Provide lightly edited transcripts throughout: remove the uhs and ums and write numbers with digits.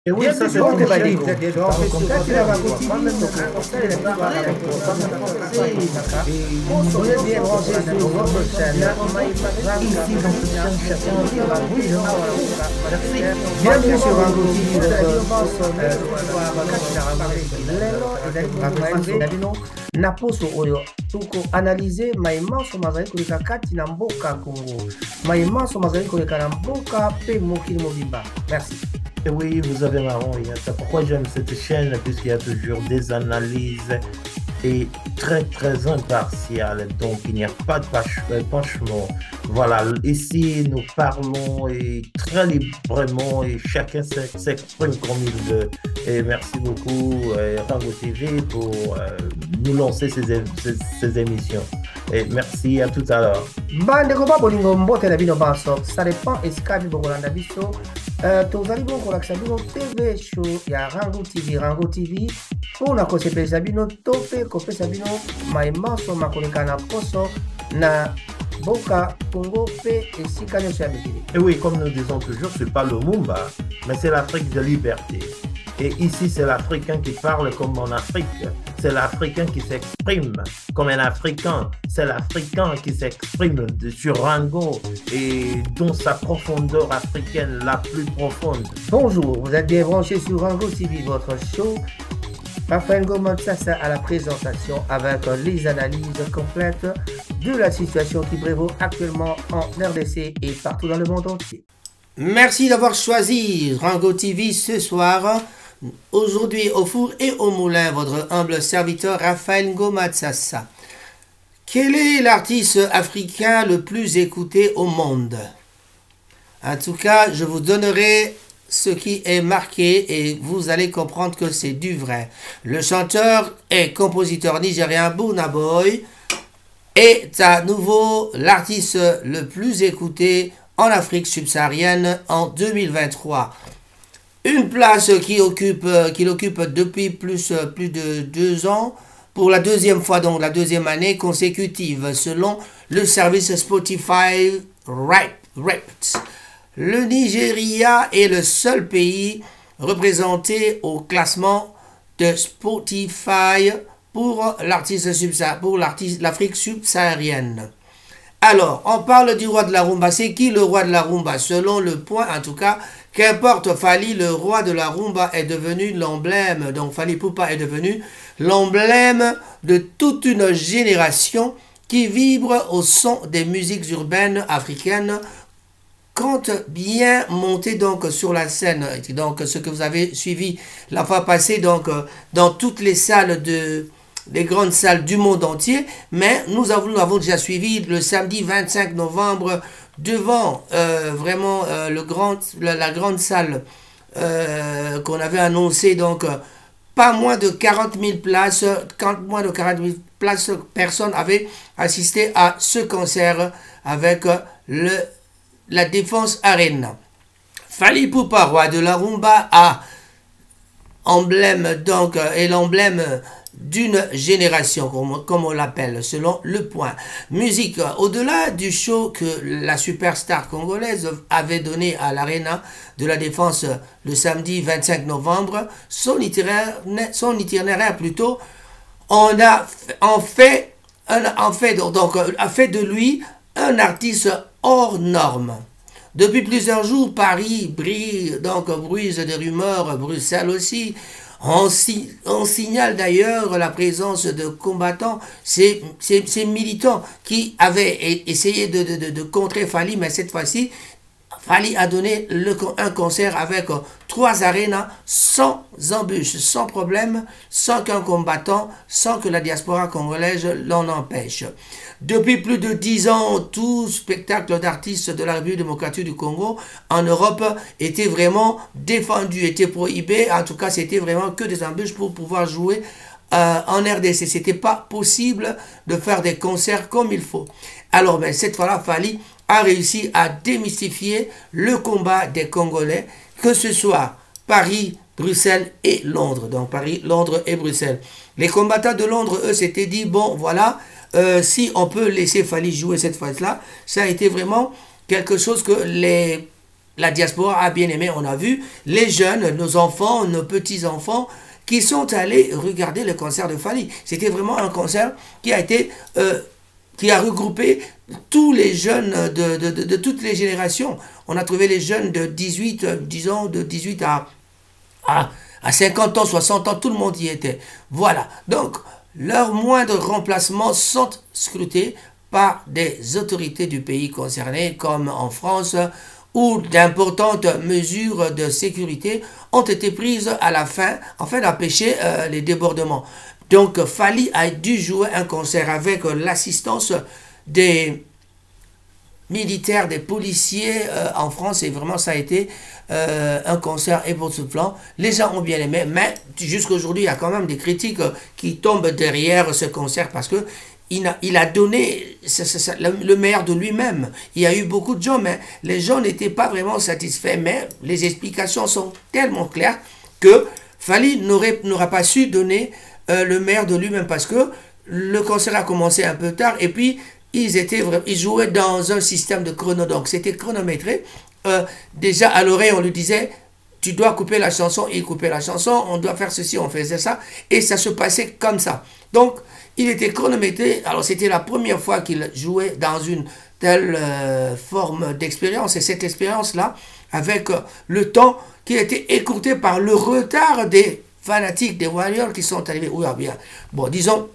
Et oui, ça c'est Donc, très bah, cher. vous êtes dans le contact, il va continuer, donc, vous êtes bien branché sur votre chaîne. Ici, dans cette chaîne, cherchez bienvenue sur Rango TV, na poso oyo tuko analyse maimanso mazali koleka kati na mboka Congo, maimanso mazali koleka na mboka pe mokili mobimba. Merci. Et oui, vous avez marrant. C'est pourquoi j'aime cette chaîne, puisqu'il y a toujours des analyses et très très impartiales. Donc il n'y a pas de penchement. Voilà, ici nous parlons et très librement et chacun s'exprime comme il veut. Et merci beaucoup Rango TV pour nous lancer ces émissions. Et merci, à tout à l'heure. Bandeko ba bolingo mbote na bino baso, ça dépend esika bi bokolanda biso. Tozali bon kolakisa bino TV show ya Rango TV, Rango TV mpona kosepelisa bino to mpe kopesa bino maimanso makoleka na poso na Boka, Congo, P et Sikane sur Et oui, comme nous disons toujours, ce n'est pas le Mumba, mais c'est l'Afrique de liberté. Et ici, c'est l'Africain qui parle comme en Afrique. C'est l'Africain qui s'exprime comme un Africain. C'est l'Africain qui s'exprime sur Rango et dans sa profondeur africaine la plus profonde. Bonjour, vous êtes bien branchés sur Rango TV, votre show. Raphaël Ngomatsassa à la présentation avec les analyses complètes de la situation qui prévaut actuellement en RDC et partout dans le monde entier. Merci d'avoir choisi Rango TV ce soir. Aujourd'hui au four et au moulin, votre humble serviteur Raphaël Ngomatsassa. Quel est l'artiste africain le plus écouté au monde? En tout cas, je vous donnerai ce qui est marqué et vous allez comprendre que c'est du vrai. Le chanteur et compositeur nigérien Burna Boy est à nouveau l'artiste le plus écouté en Afrique subsaharienne en 2023. Une place qu'il occupe depuis plus de 2 ans, pour la deuxième fois, donc la deuxième année consécutive, selon le service Spotify Wrapped. Le Nigeria est le seul pays représenté au classement de Spotify pour l'Afrique subsaharienne. Alors, on parle du roi de la rumba. C'est qui le roi de la rumba? Selon le point, en tout cas, qu'importe Fally, le roi de la rumba est devenu l'emblème. Donc, Fally Ipupa est devenu l'emblème de toute une génération qui vibre au son des musiques urbaines africaines. Compte bien monter donc sur la scène, donc ce que vous avez suivi la fois passée, donc dans toutes les salles les grandes salles du monde entier, mais nous avons déjà suivi le samedi 25 novembre devant vraiment la grande salle qu'on avait annoncé, donc pas moins de 40 000 places, personnes avaient assisté à ce concert avec la Défense Arena. Fally Ipupa, roi de la rumba, est l'emblème d'une génération, comme on l'appelle, selon le point. Musique, au-delà du show que la superstar congolaise avait donné à l'Arena de la Défense le samedi 25 novembre, son itinéraire plutôt, a fait de lui un artiste hors norme. Depuis plusieurs jours, Paris bruise des rumeurs, Bruxelles aussi. On signale d'ailleurs la présence de combattants, ces militants qui avaient essayé de contrer Fally, mais cette fois-ci, Fally a donné un concert avec 3 arénas sans embûche, sans problème, sans qu'un combattant, sans que la diaspora congolaise l'en empêche. Depuis plus de 10 ans, tout spectacle d'artistes de la République démocratique du Congo en Europe était vraiment défendu, était prohibé. En tout cas, c'était vraiment que des embûches pour pouvoir jouer en RDC. C'était pas possible de faire des concerts comme il faut. Alors, cette fois-là, Fally a réussi à démystifier le combat des Congolais, que ce soit Paris, Bruxelles et Londres. Donc Paris, Londres et Bruxelles. Les combattants de Londres, eux, s'étaient dit, bon, voilà, si on peut laisser Fally jouer cette fois-là, ça a été vraiment quelque chose que la diaspora a bien aimé. On a vu les jeunes, nos enfants, nos petits-enfants qui sont allés regarder le concert de Fally. C'était vraiment un concert qui a été... qui a regroupé tous les jeunes de toutes les générations. On a trouvé les jeunes de 18, disons, de 18 à 50 ans, 60 ans, tout le monde y était. Voilà. Donc, leurs moindres remplacements sont scrutés par des autorités du pays concerné, comme en France, où d'importantes mesures de sécurité ont été prises à la fin, afin d'empêcher les débordements. Donc, Fally a dû jouer un concert avec l'assistance des militaires, des policiers en France, et vraiment ça a été un concert époustouflant. Les gens ont bien aimé, mais jusqu'à aujourd'hui, il y a quand même des critiques qui tombent derrière ce concert parce que il a donné le meilleur de lui-même. Il y a eu beaucoup de gens, mais les gens n'étaient pas vraiment satisfaits. Mais les explications sont tellement claires que Fally n'aura pas su donner le meilleur de lui-même parce que le concert a commencé un peu tard et puis ils jouaient dans un système de chrono, donc c'était chronométré. Déjà à l'oreille on lui disait tu dois couper la chanson, il coupait la chanson, on doit faire ceci, on faisait ça, et ça se passait comme ça. Donc il était chronométré. Alors c'était la première fois qu'il jouait dans une telle forme d'expérience, et cette expérience là avec le temps qui a été écourté par le retard des fanatiques, des warriors qui sont arrivés. Oui, bien. Bon, disons,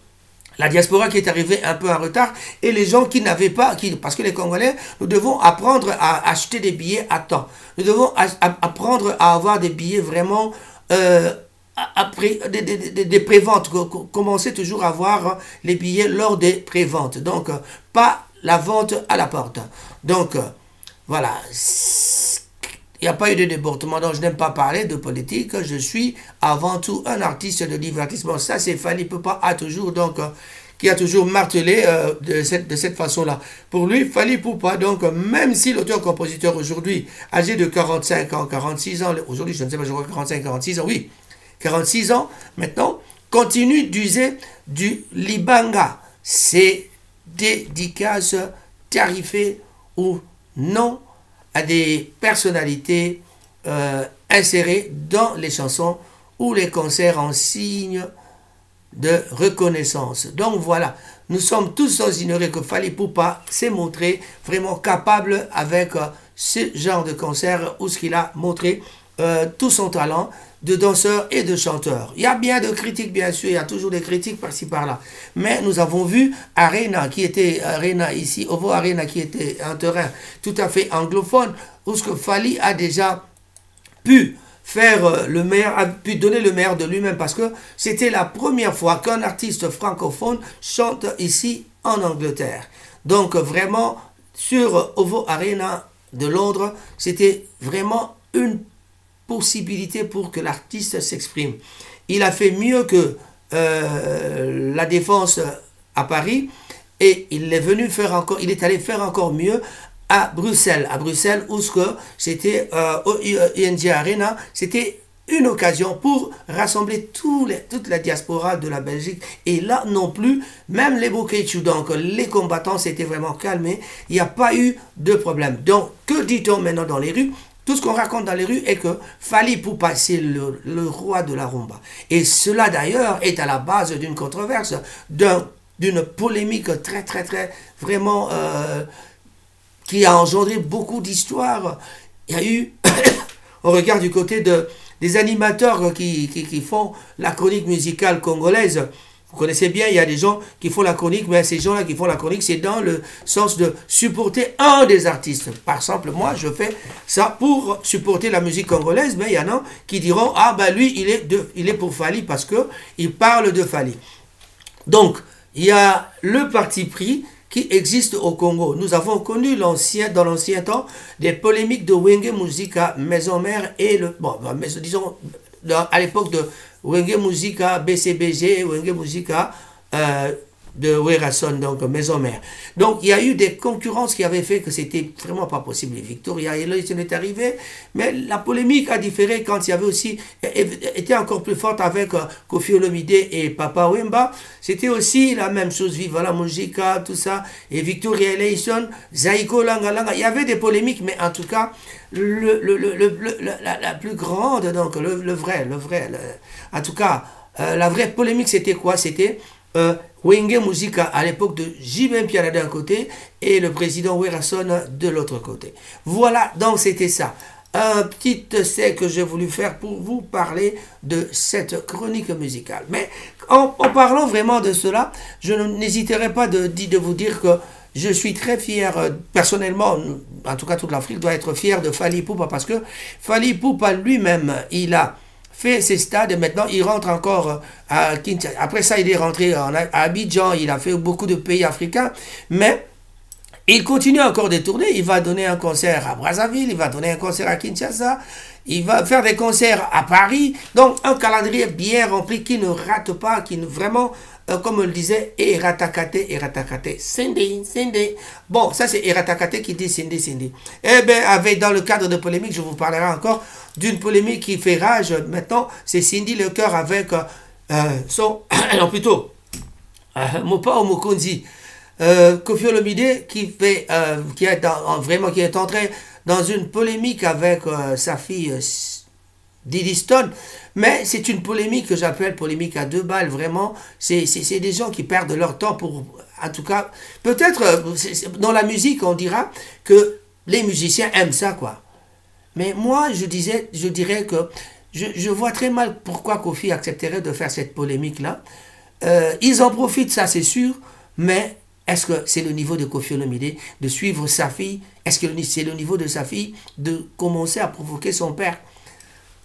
la diaspora qui est arrivée un peu en retard et les gens qui n'avaient pas, parce que les Congolais, nous devons apprendre à acheter des billets à temps. Nous devons apprendre à avoir des billets vraiment après des préventes. Commencer toujours à avoir les billets lors des préventes. Donc, pas la vente à la porte. Donc, voilà. Il n'y a pas eu de débordement, donc je n'aime pas parler de politique. Je suis avant tout un artiste de divertissement. Ça, c'est Fally Ipupa qui a toujours martelé de cette façon-là. Pour lui, Fally Ipupa, donc, même si l'auteur-compositeur aujourd'hui, âgé de 45 ans, 46 ans, aujourd'hui, je ne sais pas, je crois 45, 46 ans, oui, 46 ans, maintenant, continue d'user du libanga. C'est dédicaces tarifées ou non à des personnalités insérées dans les chansons ou les concerts en signe de reconnaissance. Donc voilà, nous sommes tous sans ignorer que Fally Ipupa s'est montré vraiment capable avec ce genre de concert où ce qu'il a montré tout son talent de danseur et de chanteur. Il y a bien de critiques, bien sûr, il y a toujours des critiques par-ci par-là. Mais nous avons vu Arena, qui était Arena ici, Ovo Arena, qui était un terrain tout à fait anglophone, où ce que Fally a déjà pu faire le meilleur, a pu donner le meilleur de lui-même, parce que c'était la première fois qu'un artiste francophone chante ici en Angleterre. Donc vraiment, sur Ovo Arena de Londres, c'était vraiment une possibilité pour que l'artiste s'exprime. Il a fait mieux que la Défense à Paris, et il est allé faire encore mieux à Bruxelles. À Bruxelles, où c'était au ING Arena, c'était une occasion pour rassembler toute la diaspora de la Belgique. Et là non plus, même les Bokechu, donc les combattants s'étaient vraiment calmés. Il n'y a pas eu de problème. Donc, que dit-on maintenant dans les rues? Tout ce qu'on raconte dans les rues est que Fally Ipupa, c'est le roi de la rumba. Et cela d'ailleurs est à la base d'une controverse, d'une polémique très vraiment qui a engendré beaucoup d'histoires. Il y a eu, on regarde du côté des animateurs qui font la chronique musicale congolaise. Vous connaissez bien, il y a des gens qui font la chronique, mais ces gens-là qui font la chronique, c'est dans le sens de supporter un des artistes. Par exemple, moi, je fais ça pour supporter la musique congolaise, mais il y en a qui diront, ah ben lui, il est pour Fally parce qu'il parle de Fally. Donc, il y a le parti pris qui existe au Congo. Nous avons connu dans l'ancien temps des polémiques de Wenge Musica, Maison Mère et disons, à l'époque de Wenge Musica, BCBG, Wenge Musica, de Werason, donc maison mère. Donc il y a eu des concurrences qui avaient fait que c'était vraiment pas possible. Victoria Eleison est arrivé, mais la polémique a différé quand il y avait aussi, était encore plus forte avec Koffi Olomide et Papa Wemba. C'était aussi la même chose, Viva la Musica, tout ça, et Victoria Eleison, Zaiko Langa Langa. Il y avait des polémiques, mais en tout cas, la plus grande, donc en tout cas, la vraie polémique c'était quoi? C'était Wenge Musica à l'époque de J.B. Piana d'un côté et le président Werason de l'autre côté. Voilà, donc c'était ça. Un petit essai que j'ai voulu faire pour vous parler de cette chronique musicale. Mais en parlant vraiment de cela, je n'hésiterai pas de vous dire que je suis très fier, personnellement, en tout cas toute l'Afrique doit être fière de Fally Ipupa parce que Fally Ipupa lui-même, il a fait ses stades et maintenant il rentre encore à Kinshasa. Après ça, il est rentré à Abidjan, il a fait beaucoup de pays africains, mais il continue encore de tourner. Il va donner un concert à Brazzaville, il va donner un concert à Kinshasa, il va faire des concerts à Paris. Donc un calendrier bien rempli qui ne rate pas, qui ne vraiment... comme on le disait, Eratakate, Sende. Bon, ça c'est Eratakate qui dit Sende. Eh bien, dans le cadre de polémique, je vous parlerai encore d'une polémique qui fait rage. Maintenant, c'est Cindy le cœur avec son... non, plutôt, Mopa ou Mokonzi. Koffi Olomide qui est entré dans une polémique avec sa fille... Diddy Stone, mais c'est une polémique que j'appelle polémique à 2 balles, vraiment, c'est des gens qui perdent leur temps pour, en tout cas, peut-être, dans la musique, on dira que les musiciens aiment ça, quoi. Mais moi, je dirais que je vois très mal pourquoi Koffi accepterait de faire cette polémique-là. Ils en profitent, ça c'est sûr, mais est-ce que c'est le niveau de Koffi Olomide de suivre sa fille? Est-ce que c'est le niveau de sa fille de commencer à provoquer son père?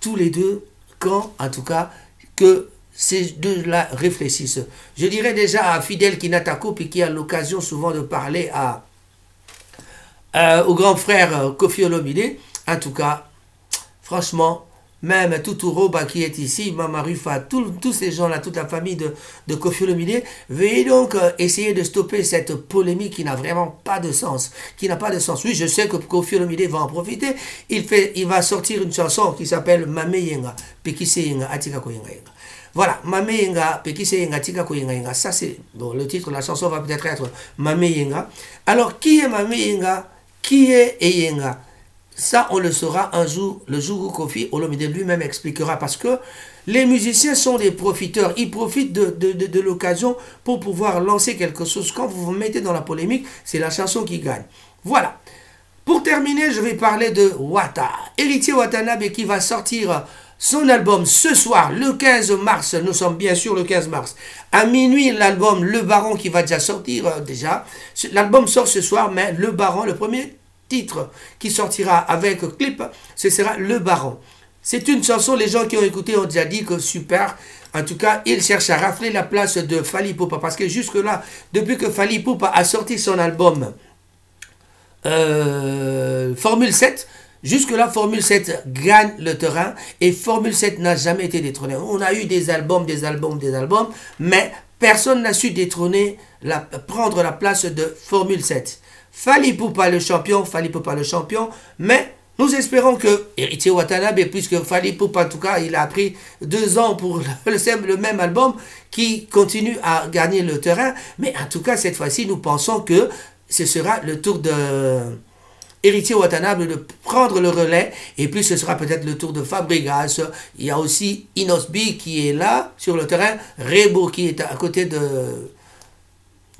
Tous les deux, quand, en tout cas, que ces deux-là réfléchissent. Je dirais déjà à Fidel Kinatako, puis qui a l'occasion souvent de parler au grand frère Koffi Olomide. En tout cas, franchement, même Tuturo qui est ici, Mama Rufa, tous ces gens-là, toute la famille de Koffi Olomide, veuillez donc essayer de stopper cette polémique qui n'a vraiment pas de sens. Qui n'a pas de sens. Oui, je sais que Koffi Olomide va en profiter. Il va sortir une chanson qui s'appelle Mame Yenga, Pekise Yenga, Atika Koyenga Yenga. Voilà, Mame Yenga, Pekise Yenga, Atika Koyenga Yenga. Ça, c'est... Bon, le titre de la chanson va peut-être être Mame Yenga. Alors, qui est Mame Yenga? Qui est Yenga? Ça, on le saura un jour, le jour où Koffi Olomide lui-même expliquera, parce que les musiciens sont des profiteurs. Ils profitent de l'occasion pour pouvoir lancer quelque chose. Quand vous vous mettez dans la polémique, c'est la chanson qui gagne. Voilà. Pour terminer, je vais parler de Wata. Héritier Watanabe qui va sortir son album ce soir, le 15 mars. Nous sommes bien sûr le 15 mars. À minuit, l'album Le Baron qui va déjà sortir déjà. L'album sort ce soir, mais Le Baron, le premier titre qui sortira avec clip, ce sera Le Baron. C'est une chanson, les gens qui ont écouté ont déjà dit que super. En tout cas, il cherche à rafler la place de Fally Ipupa, parce que jusque-là, depuis que Fally Ipupa a sorti son album Formule 7, jusque-là, Formule 7 gagne le terrain et Formule 7 n'a jamais été détrôné. On a eu des albums, mais personne n'a su détrôner, prendre la place de Formule 7. Fally Ipupa le champion, mais nous espérons que Héritier Watanabe, puisque Fally Ipupa en tout cas, il a pris 2 ans pour le même album, qui continue à gagner le terrain, mais en tout cas cette fois-ci nous pensons que ce sera le tour de Héritier Watanabe de prendre le relais, et puis ce sera peut-être le tour de Fabregas. Il y a aussi Inosbi qui est là sur le terrain, Rebo qui est à côté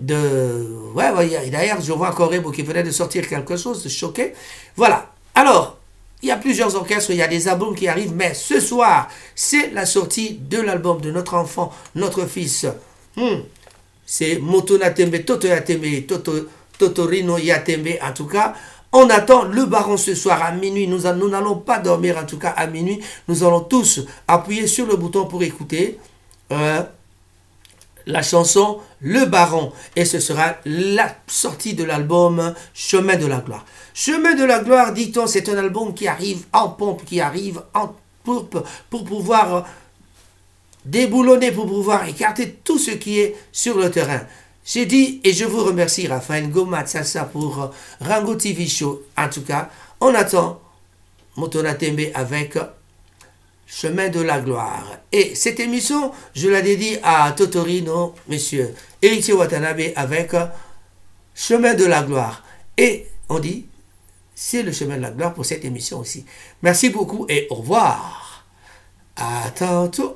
d'ailleurs, je vois encore Rebo qui venait de sortir quelque chose, de choqué. Voilà. Alors, il y a plusieurs orchestres, il y a des albums qui arrivent, mais ce soir, c'est la sortie de l'album de notre enfant, notre fils. C'est Moto Natembe, Toto Yatembe, Totorino Yatembe. En tout cas, on attend Le Baron ce soir à minuit. Nous n'allons pas dormir, en tout cas à minuit. Nous allons tous appuyer sur le bouton pour écouter la chanson Le Baron, et ce sera la sortie de l'album Chemin de la Gloire. Chemin de la Gloire, dit-on, c'est un album qui arrive en pompe, qui arrive en pourpre, pour pouvoir déboulonner, pour pouvoir écarter tout ce qui est sur le terrain. J'ai dit et je vous remercie Raphaël Gomatsassa pour Rango TV Show. En tout cas, on attend Motona Tembe avec Chemin de la gloire. Et cette émission, je la dédie à Totorino, monsieur Héritier Watanabe avec Chemin de la gloire. Et on dit, c'est le chemin de la gloire pour cette émission aussi. Merci beaucoup et au revoir. À tantôt.